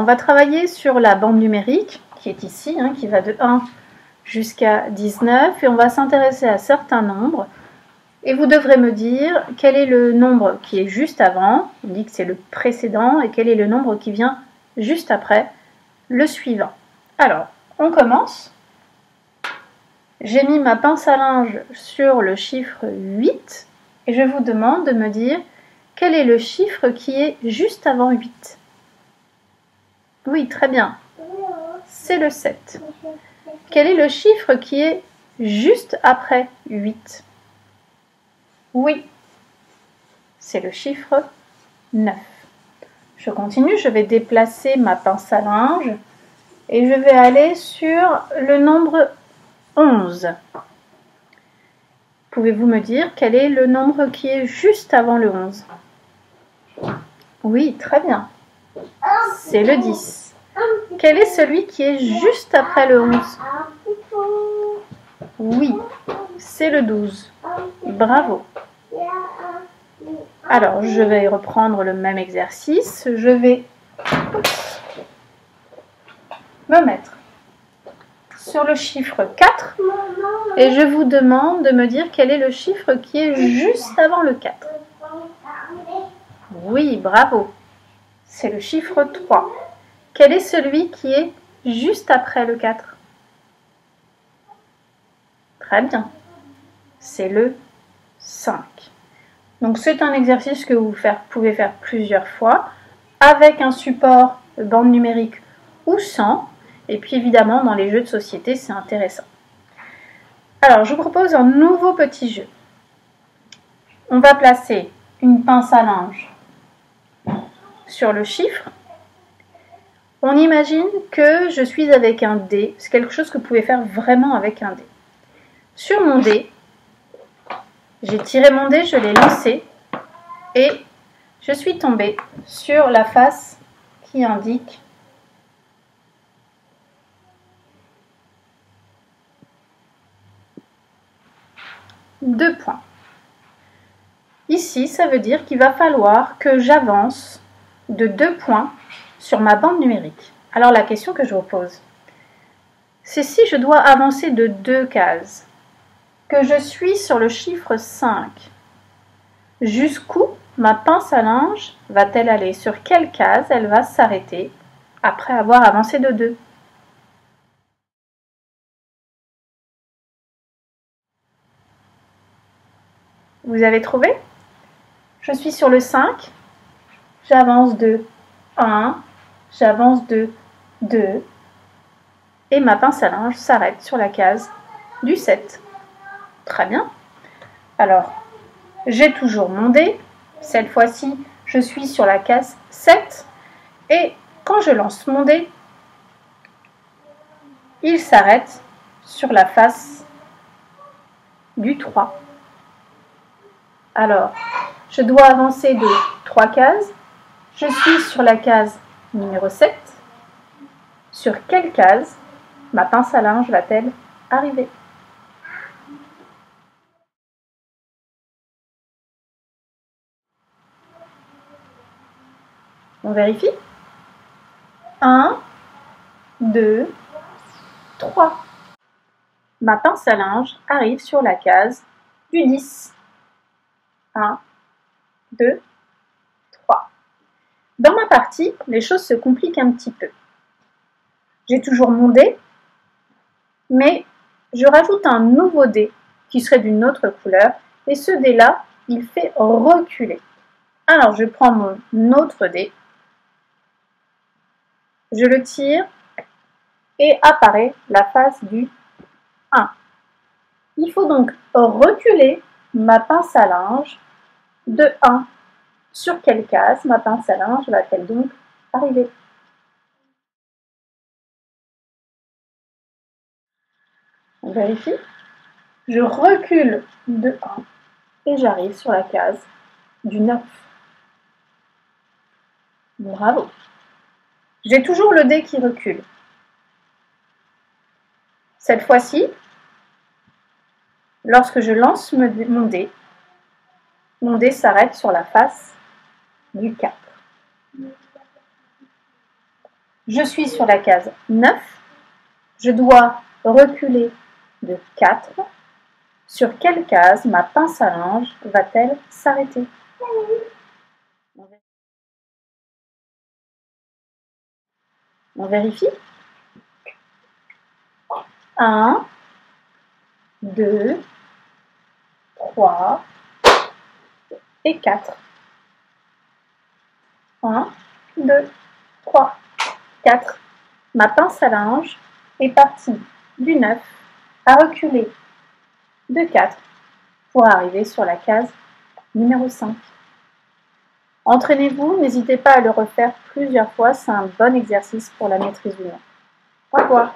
on va travailler sur la bande numérique qui est ici, qui va de 1 jusqu'à 19, et on va s'intéresser à certains nombres. Et vous devrez me dire quel est le nombre qui est juste avant, on dit que c'est le précédent, et quel est le nombre qui vient juste après, le suivant. Alors, on commence. J'ai mis ma pince à linge sur le chiffre 8, et je vous demande de me dire quel est le chiffre qui est juste avant 8. Oui, très bien. C'est le 7. Quel est le chiffre qui est juste après 8? Oui, c'est le chiffre 9. Je continue, je vais déplacer ma pince à linge et je vais aller sur le nombre 11. Pouvez-vous me dire quel est le nombre qui est juste avant le 11? Oui, très bien. C'est le 10. Quel est celui qui est juste après le 11? Oui, c'est le 12. Bravo. Alors, je vais reprendre le même exercice. Je vais me mettre sur le chiffre 4 et je vous demande de me dire quel est le chiffre qui est juste avant le 4. Oui, bravo. C'est le chiffre 3. Quel est celui qui est juste après le 4? Très bien. C'est le 5. Donc c'est un exercice que vous pouvez faire plusieurs fois avec un support bande numérique ou sans. Et puis évidemment dans les jeux de société c'est intéressant. Alors je vous propose un nouveau petit jeu. On va placer une pince à linge sur le chiffre. On imagine que je suis avec un dé. C'est quelque chose que vous pouvez faire vraiment avec un dé. Sur mon dé, j'ai tiré mon dé, je l'ai lancé et je suis tombée sur la face qui indique deux points. Ici, ça veut dire qu'il va falloir que j'avance de 2 points sur ma bande numérique. Alors la question que je vous pose, c'est si je dois avancer de 2 cases, que je suis sur le chiffre 5, jusqu'où ma pince à linge va-t-elle aller? Sur quelle case elle va s'arrêter après avoir avancé de 2? Vous avez trouvé? Je suis sur le 5, j'avance de 1, j'avance de 2, et ma pince à linge s'arrête sur la case du 7. Très bien. Alors, j'ai toujours mon dé. Cette fois-ci, je suis sur la case 7. Et quand je lance mon dé, il s'arrête sur la face du 3. Alors, je dois avancer de 3 cases. Je suis sur la case numéro 7. Sur quelle case ma pince à linge va-t-elle arriver? On vérifie. 1, 2, 3. Ma pince à linge arrive sur la case du 10. 1, 2, 3. Dans ma partie, les choses se compliquent un petit peu. J'ai toujours mon dé, mais je rajoute un nouveau dé qui serait d'une autre couleur, et ce dé-là, il fait reculer. Alors, je prends mon autre dé, je le tire, et apparaît la face du 1. Il faut donc reculer ma pince à linge de 1. Sur quelle case ma pince à linge va-t-elle donc arriver? On vérifie. Je recule de 1 et j'arrive sur la case du 9. Bravo. J'ai toujours le dé qui recule. Cette fois-ci, lorsque je lance mon dé s'arrête sur la face du 4. Je suis sur la case 9. Je dois reculer de 4. Sur quelle case ma pince à linge va-t-elle s'arrêter? On vérifie. 1, 2, 3 et 4. 1, 2, 3, 4. Ma pince à linge est partie du 9 à reculer de 4 pour arriver sur la case numéro 5. Entraînez-vous, n'hésitez pas à le refaire plusieurs fois, c'est un bon exercice pour la maîtrise du nom. Au revoir.